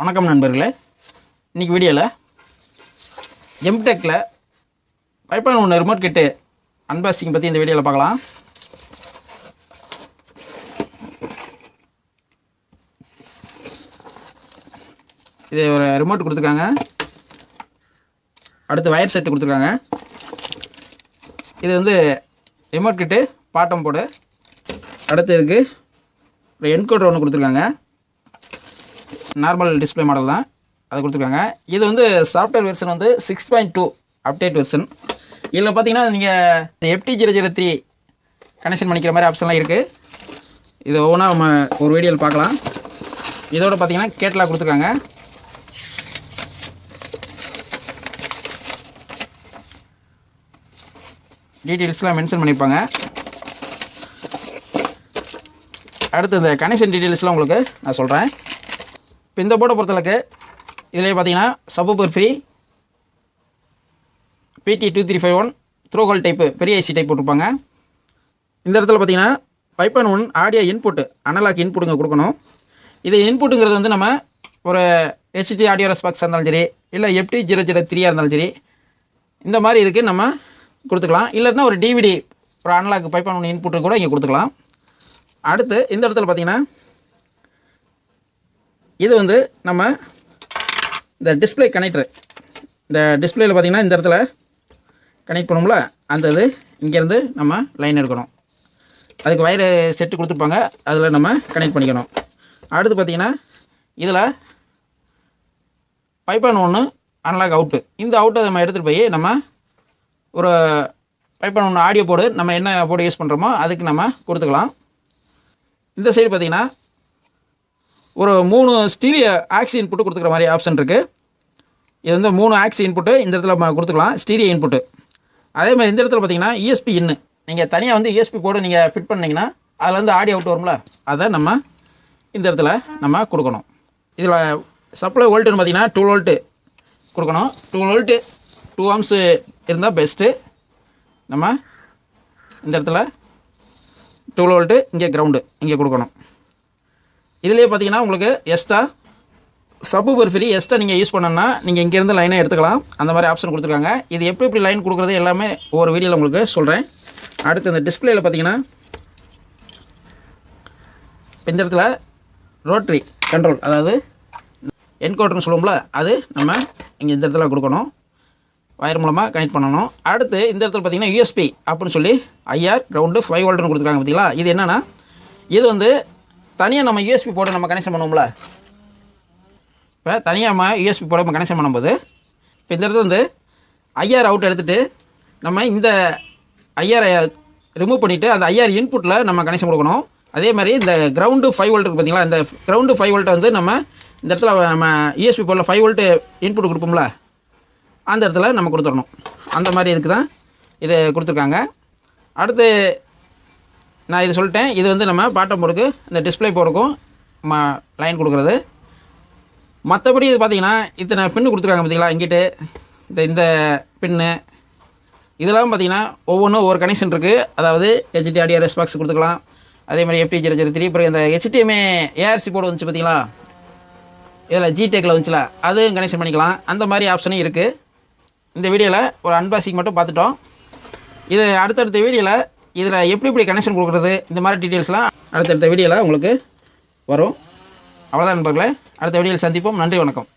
வணக்கம் நண்பர்களே. இன்றைக்கி வீடியோவில் எம்டெக்கில் 5.1 ரிமோட் கிட்டு அன்பாக்சிங் பற்றி இந்த வீடியோவில் பார்க்கலாம். இது ஒரு ரிமோட் கொடுத்துருக்காங்க, அடுத்து வயர் செட்டு கொடுத்துருக்காங்க. இது வந்து ரிமோட் கிட்டு பாட்டம் போர்டு. அடுத்து இதுக்கு ஒரு என்கோடர் ஒன்று கொடுத்துருக்காங்க, நார்மல் டிஸ்பிளே மாடல் தான், அதை கொடுத்துருக்காங்க. இது வந்து சாஃப்ட்வேர் வெர்ஷன் வந்து 6.2 அப்டேட் வெர்ஷன். இதில் பார்த்தீங்கன்னா நீங்கள் FT003 கனெக்ஷன் பண்ணிக்கிற மாதிரி ஆப்ஷன்லாம் இருக்குது. இது ஒவ்வொன்றா நம்ம ஒரு வீடியோவில் பார்க்கலாம். இதோட பார்த்தீங்கன்னா கேட்லாக் கொடுத்துருக்காங்க. டீட்டெயில்ஸ்லாம் மென்ஷன் பண்ணியிருப்பாங்க. அடுத்து இந்த கனெக்ஷன் டீட்டெயில்ஸ்லாம் உங்களுக்கு நான் சொல்கிறேன். இப்போ இந்த போர்டை பொறுத்தளவுக்கு இதிலே பார்த்தீங்கன்னா subwoofer free, PT2351 through whole type பெரிய ஐசி டைப் போட்டிருப்பாங்க. இந்த இடத்துல பார்த்தீங்கன்னா 5.1 ஆடியோ இன்புட்டு, அனலாக் இன்புட்டுங்க கொடுக்கணும். இது இன்புட்டுங்கிறது வந்து நம்ம ஒரு HT ஆடியோ ரெஸ்பாக்ஸாக இருந்தாலும் சரி, இல்லை FT003 இருந்தாலும் சரி, இந்த மாதிரி இதுக்கு நம்ம கொடுத்துக்கலாம். இல்லைன்னா ஒரு DVD ஒரு அனலாக் 5.1 இன்புட்டு கூட இங்கே கொடுத்துக்கலாம். அடுத்து இந்த இடத்துல பார்த்தீங்கன்னா இது வந்து நம்ம இந்த டிஸ்பிளே கனெக்டர், இந்த டிஸ்பிளேயில் பார்த்தீங்கன்னா இந்த இடத்துல கனெக்ட் பண்ணுவோம்ல, அந்த இது இங்கேருந்து நம்ம லைன் எடுக்கணும். அதுக்கு வயர் செட்டு கொடுத்துருப்பாங்க, அதில் நம்ம கனெக்ட் பண்ணிக்கணும். அடுத்து பார்த்தீங்கன்னா இதில் 5.1 அனலாக் அவுட்டு, இந்த அவுட்டை நம்ம எடுத்துகிட்டு போய் நம்ம ஒரு 5.1 ஆடியோ போர்டு, நம்ம என்ன போர்டு யூஸ் பண்ணுறோமோ அதுக்கு நம்ம கொடுத்துக்கலாம். இந்த சைடு பார்த்தீங்கன்னா ஒரு 3 ஸ்டீரியோ ஆக்சி இன்புட்டு கொடுத்துக்கிற மாதிரி ஆப்ஷன் இருக்குது. இது வந்து 3 ஆக்சி இன்புட்டு இந்த இடத்துல நம்ம கொடுத்துக்கலாம், ஸ்டீரியோ இன்புட்டு. அதே மாதிரி இந்த இடத்துல பார்த்தீங்கன்னா ESP இன்னு, நீங்கள் தனியாக வந்து ESP போர்டு நீங்கள் ஃபிட் பண்ணிங்கன்னா அதில் வந்து ஆடியோ அவுட் வரும்ல, அதை நம்ம இந்த இடத்துல நம்ம கொடுக்கணும். இதில் சப்ளை வோல்ட்டுன்னு பார்த்தீங்கன்னா 2 வோல்ட்டு கொடுக்கணும். 2 வோல்ட்டு 2 ஆம்ஸ் இருந்தால் பெஸ்ட்டு. நம்ம இந்த இடத்துல 2 வோல்ட்டு, இங்கே கிரவுண்டு இங்கே கொடுக்கணும். இதிலே பார்த்தீங்கன்னா உங்களுக்கு எக்ஸ்ட்ரா சப்வூஃபர் ஃப்ரீ எக்ஸ்ட்ரா நீங்கள் யூஸ் பண்ணணும்னா நீங்கள் இங்கேருந்து லைனை எடுத்துக்கலாம், அந்த மாதிரி ஆப்ஷன் கொடுத்துருக்காங்க. இது எப்படி லைன் கொடுக்குறது எல்லாமே ஒவ்வொரு வீடியோவில் உங்களுக்கு சொல்கிறேன். அடுத்து இந்த டிஸ்பிளேயில் பார்த்தீங்கன்னா இந்த இடத்துல ரோட்ரி கண்ட்ரோல், அதாவது என்கோடர்னு சொல்லுவோம்ல, அது நம்ம இங்கே இந்த இடத்துல கொடுக்கணும், வயர் மூலமாக கனெக்ட் பண்ணணும். அடுத்து இந்த இடத்துல பார்த்தீங்கன்னா USB அப்படின்னு சொல்லி IR கிரவுண்டு 5 வோல்ட்னு கொடுத்துருக்காங்க. பார்த்தீங்களா, இது என்னென்னா இது வந்து தனியாக நம்ம USB போர்டு நம்ம கனெக்ஷன் பண்ணுவோம்ல, இப்போ தனியாக நம்ம USB போர்டு நம்ம கனெக்ஷன் பண்ணும்போது இப்போ இந்த இடத்துல வந்து IR அவுட் எடுத்துகிட்டு நம்ம இந்த IR ரிமூவ் பண்ணிவிட்டு அந்த IR இன்புட்டில் நம்ம கனெக்ஷன் கொடுக்கணும். அதே மாதிரி இந்த கிரவுண்டு 5 வோல்ட் இருக்குது பார்த்தீங்களா, இந்த கிரவுண்டு 5 வோல்ட்டை வந்து நம்ம இந்த இடத்துல நம்ம USB போர்டில் 5 வோல்ட்டு இன்புட் கொடுப்போம்ல, அந்த இடத்துல நம்ம கொடுத்துடணும். அந்த மாதிரி இதுக்கு தான் இது கொடுத்துருக்காங்க. அடுத்து நான் இது சொல்லிட்டேன், இது வந்து நம்ம பாட்டம் போர்டுக்கு இந்த டிஸ்பிளே போர்டுக்கும் நம்ம லைன் கொடுக்குறது. மற்றபடி இது பார்த்திங்கன்னா இத்தனை பின்னு கொடுத்துருக்காங்க பார்த்தீங்களா, இங்கிட்டு இந்த பின்னு இதெல்லாம் பார்த்திங்கன்னா ஒவ்வொன்றும் ஒவ்வொரு கனெக்ஷன் இருக்குது. அதாவது HT ஆடியோ ரெஸ்பாக்ஸ் கொடுத்துக்கலாம், அதே மாதிரி FT003, அப்புறம் இந்த HDMI ARC போர்டு வந்துச்சு பார்த்தீங்களா, இதில் ஜிடெக்கில் வந்துச்சுல, அதுவும் கனெக்ஷன் பண்ணிக்கலாம். அந்த மாதிரி ஆப்ஷனும் இருக்குது. இந்த வீடியோவில் ஒரு அன்பாக்சிங் மட்டும் பார்த்துட்டோம். இது அடுத்தடுத்த வீடியோவில் இதில் எப்படி கனெக்ஷன் கொடுக்குறது, இந்த மாதிரி டீட்டெயில்ஸ்லாம் அடுத்தடுத்த வீடியோவில் உங்களுக்கு வரும். அவ்வளோதான் நண்பர்களே, அடுத்த வீடியோவில் சந்திப்போம். நன்றி, வணக்கம்.